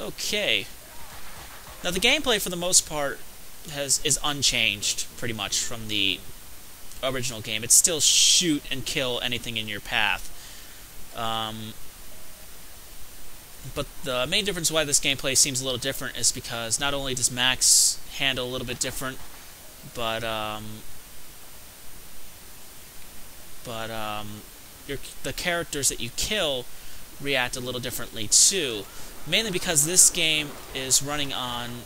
Okay. Now the gameplay for the most part is unchanged pretty much from the original game. It's still shoot and kill anything in your path. But the main difference why this gameplay seems a little different is because not only does Max handle a little bit different, but the characters that you kill react a little differently too. Mainly because this game is running on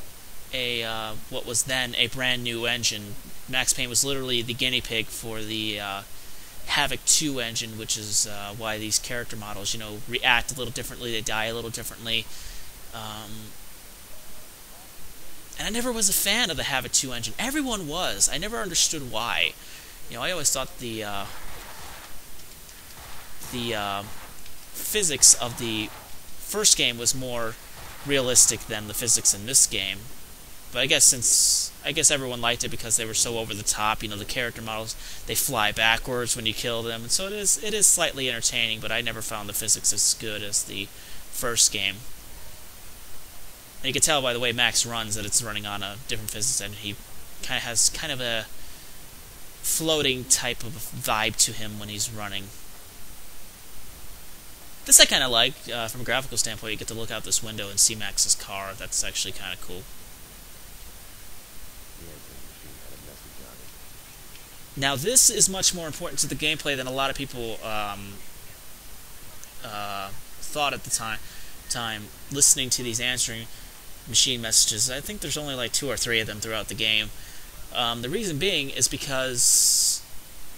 a what was then a brand new engine. Max Payne was literally the guinea pig for the Havoc 2 engine, which is why these character models, react a little differently, they die a little differently. And I never was a fan of the Havoc 2 engine. Everyone was. I never understood why. I always thought the physics of the first game was more realistic than the physics in this game. But I guess everyone liked it because they were so over the top. The character models, they fly backwards when you kill them, and so it is slightly entertaining. But I never found the physics as good as the first game. And you can tell by the way Max runs that it's running on a different physics, and he has kind of a floating type of vibe to him when he's running. This I kind of like. From a graphical standpoint, you get to look out this window and see Max's car. That's actually kind of cool. Now, this is much more important to the gameplay than a lot of people thought at the time. Listening to these answering machine messages, I think there's only like 2 or 3 of them throughout the game. The reason being is because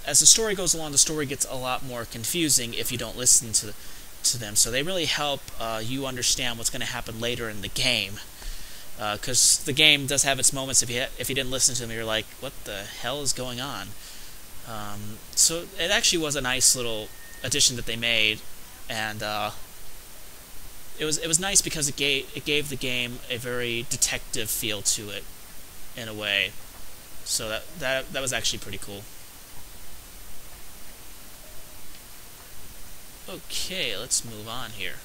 as the story goes along, the story gets a lot more confusing if you don't listen to them. So they really help you understand what's going to happen later in the game. Because the game does have its moments. If you didn't listen to them, you're like, what the hell is going on? So it actually was a nice little addition that they made, and it was nice because it gave the game a very detective feel to it, in a way. So that was actually pretty cool. Okay, let's move on here.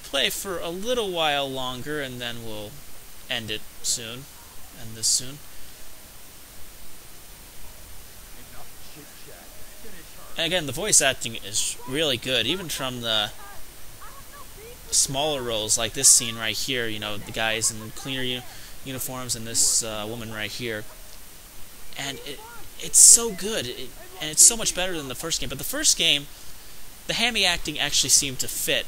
Play for a little while longer, and then we'll end it soon. End this soon. And again, the voice acting is really good, even from the smaller roles, like this scene right here. The guys in cleaner uniforms, and this woman right here. And it's so good, and it's so much better than the first game. But the first game, the hammy acting actually seemed to fit.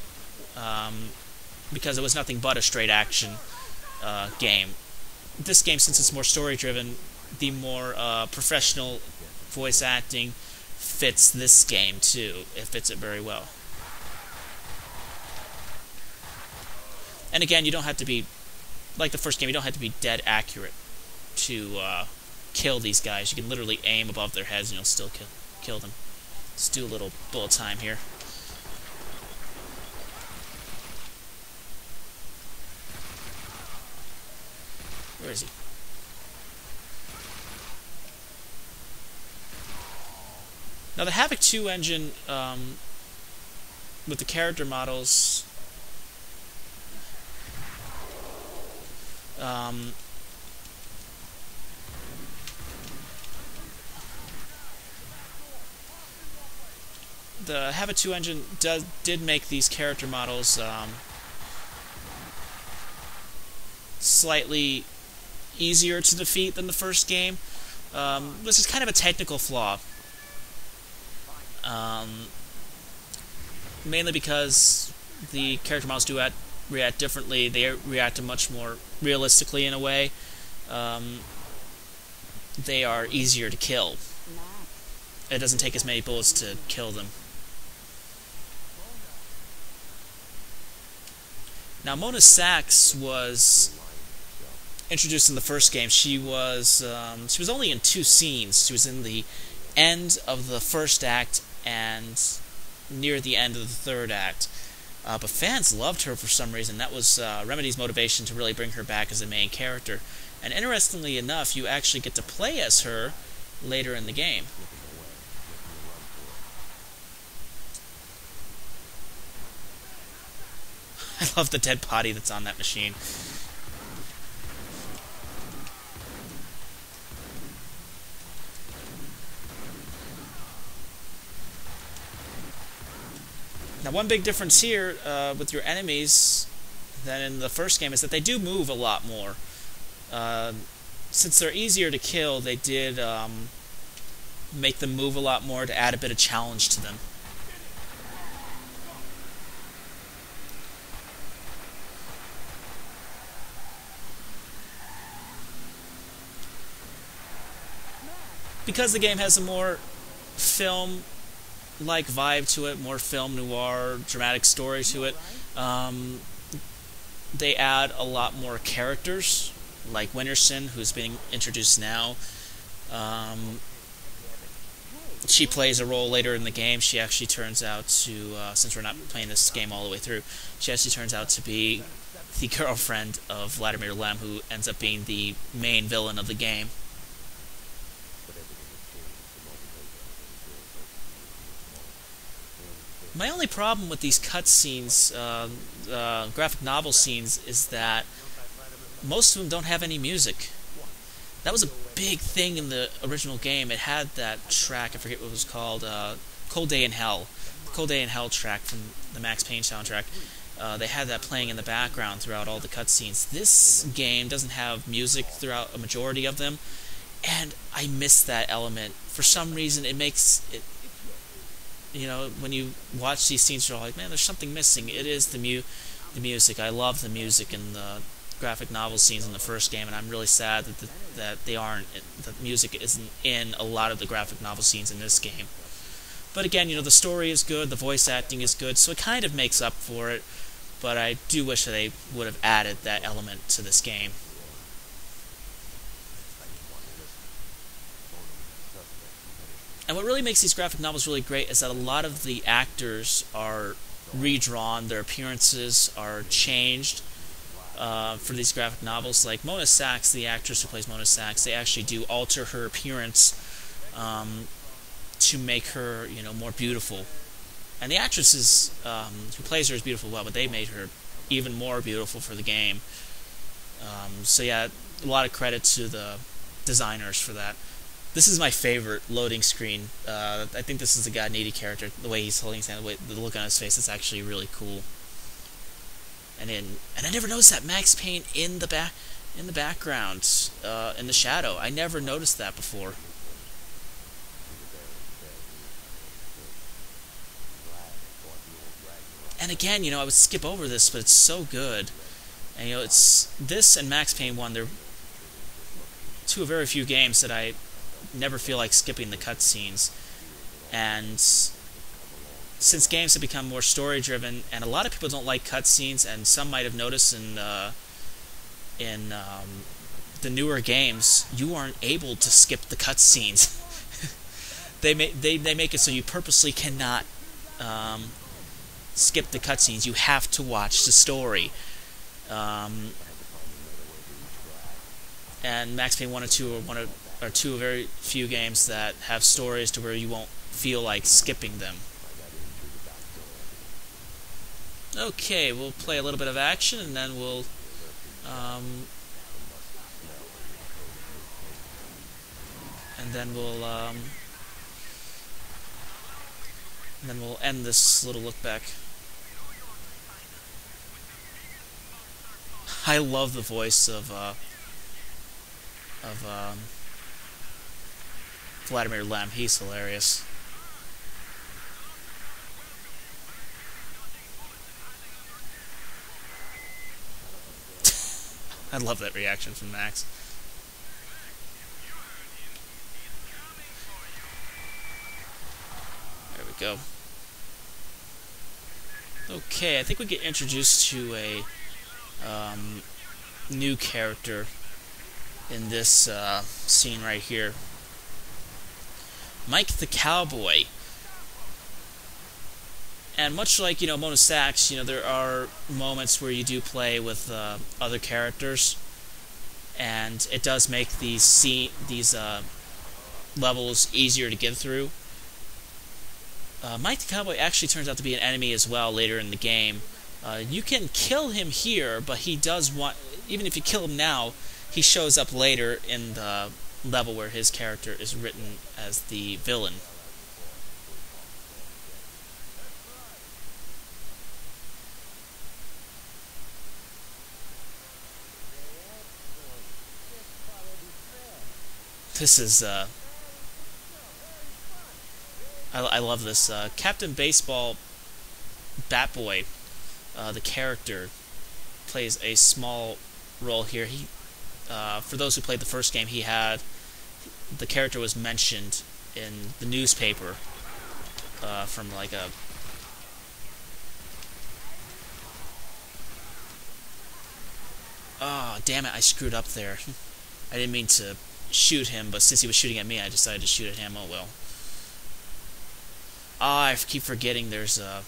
Because it was nothing but a straight action game. This game, since it's more story-driven, the more professional voice acting fits this game, too. It fits it very well. And again, you don't have to be, like the first game, you don't have to be dead accurate to kill these guys. You can literally aim above their heads and you'll still kill them. Let's do a little bullet time here. Where is he? Now the Havoc 2 engine, with the character models, the Havoc 2 engine did make these character models slightly easier to defeat than the first game. This is kind of a technical flaw. Mainly because the character models do react differently. They react much more realistically in a way. They are easier to kill. It doesn't take as many bullets to kill them. Now, Mona Sachs was introduced in the first game. She was only in 2 scenes. She was in the end of the first act and near the end of the 3rd act. But fans loved her for some reason. That was Remedy's motivation to really bring her back as a main character. And interestingly enough, you actually get to play as her later in the game. I love the dead body that's on that machine. Now, one big difference here with your enemies than in the first game is that they do move a lot more. Since they're easier to kill, they did make them move a lot more to add a bit of challenge to them. Because the game has a more film-like vibe to it, more film noir, dramatic story to it, they add a lot more characters, like Winterson, who's being introduced now. She plays a role later in the game. She actually turns out to, since we're not playing this game all the way through, she actually turns out to be the girlfriend of Vladimir Lem, who ends up being the main villain of the game. My only problem with these cutscenes, graphic novel scenes, is that most of them don't have any music. That was a big thing in the original game. It had that track, I forget what it was called, Cold Day in Hell. The Cold Day in Hell track from the Max Payne soundtrack. They had that playing in the background throughout all the cutscenes. This game doesn't have music throughout a majority of them, and I miss that element. For some reason, it makes it... You know, when you watch these scenes, you're all like, man, there's something missing. It is the music. I love the music in the graphic novel scenes in the first game, and I'm really sad that they aren't. The music isn't in a lot of the graphic novel scenes in this game. But again, you know, the story is good, the voice acting is good, so it kind of makes up for it. But I do wish that they would have added that element to this game. And what really makes these graphic novels really great is that a lot of the actors are redrawn, their appearances are changed for these graphic novels. Like Mona Sachs, the actress who plays Mona Sachs, they actually do alter her appearance to make her, you know, more beautiful. And the actress who plays her is beautiful, well, but they made her even more beautiful for the game. So yeah, a lot of credit to the designers for that. This is my favorite loading screen. I think this is the God Needy character. The way he's holding his hand, the look on his face, is actually really cool. And I never noticed that Max Payne in the background, in the shadow. I never noticed that before. And again, you know, I would skip over this, but it's so good. And you know, it's this and Max Payne 1. They're two of very few games that I never feel like skipping the cutscenes. And since games have become more story-driven, and a lot of people don't like cutscenes, and some might have noticed in the newer games, you aren't able to skip the cutscenes. they make it so you purposely cannot skip the cutscenes. You have to watch the story. And Max Payne 1 and 2 are two of very few games that have stories to where you won't feel like skipping them. Okay, we'll play a little bit of action, and then we'll end this little look back. I love the voice of Vladimir Lem. He's hilarious. I love that reaction from Max. There we go. Okay, I think we get introduced to a new character in this scene right here. Mike the Cowboy. And much like, you know, Mona Sachs, you know, there are moments where you do play with other characters, and it does make these levels easier to get through. Mike the Cowboy actually turns out to be an enemy as well later in the game. You can kill him here, but he does want. Even if you kill him now, he shows up later in the level where his character is written as the villain. This is I love this. Captain Baseball Batboy, the character, plays a small role here. He, for those who played the first game, the character was mentioned in the newspaper from like a. Oh, damn it! I screwed up there. I didn't mean to shoot him, but since he was shooting at me, I decided to shoot at him. Oh well. I keep forgetting there's a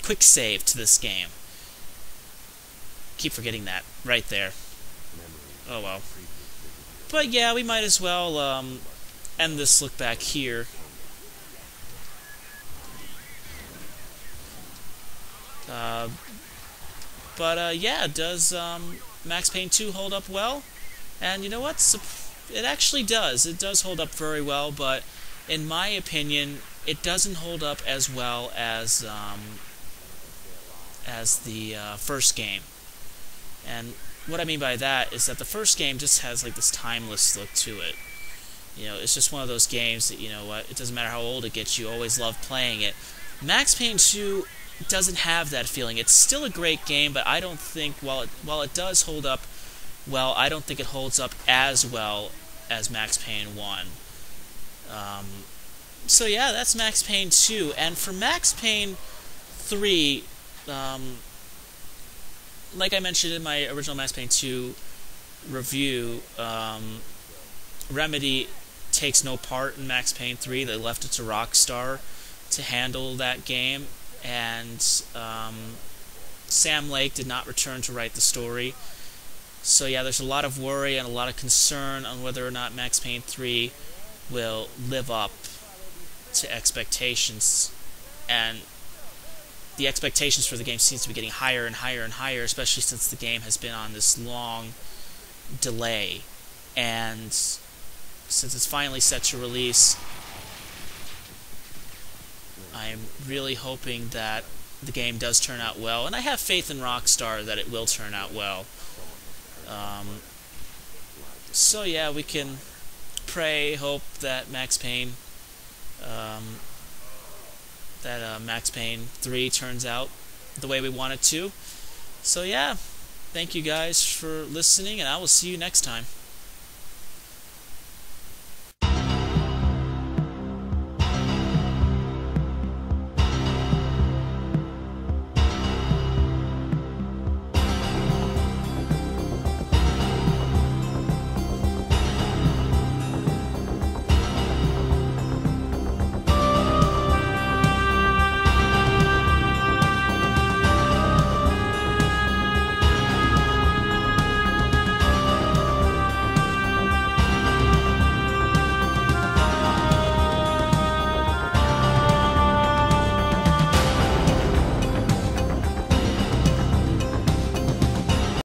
quick save to this game. Keep forgetting that right there. Oh well. But yeah, we might as well end this look back here. Yeah, does Max Payne 2 hold up well? And you know what? It actually does. It does hold up very well, but in my opinion, it doesn't hold up as well as the first game. And what I mean by that is that the first game just has like this timeless look to it. You know, it's just one of those games that, you know what, it doesn't matter how old it gets, you always love playing it. Max Payne 2 doesn't have that feeling. It's still a great game, but I don't think, while it does hold up well, I don't think it holds up as well as Max Payne 1. So yeah, that's Max Payne 2. And for Max Payne 3, like I mentioned in my original Max Payne 2 review, Remedy takes no part in Max Payne 3. They left it to Rockstar to handle that game, and Sam Lake did not return to write the story. So yeah, there's a lot of worry and a lot of concern on whether or not Max Payne 3 will live up to expectations, and the expectations for the game seems to be getting higher and higher and higher, especially since the game has been on this long delay. And since it's finally set to release, I'm really hoping that the game does turn out well, and I have faith in Rockstar that it will turn out well. So yeah, we can pray, hope that Max Payne 3 turns out the way we want it to. So yeah, thank you guys for listening, and I will see you next time.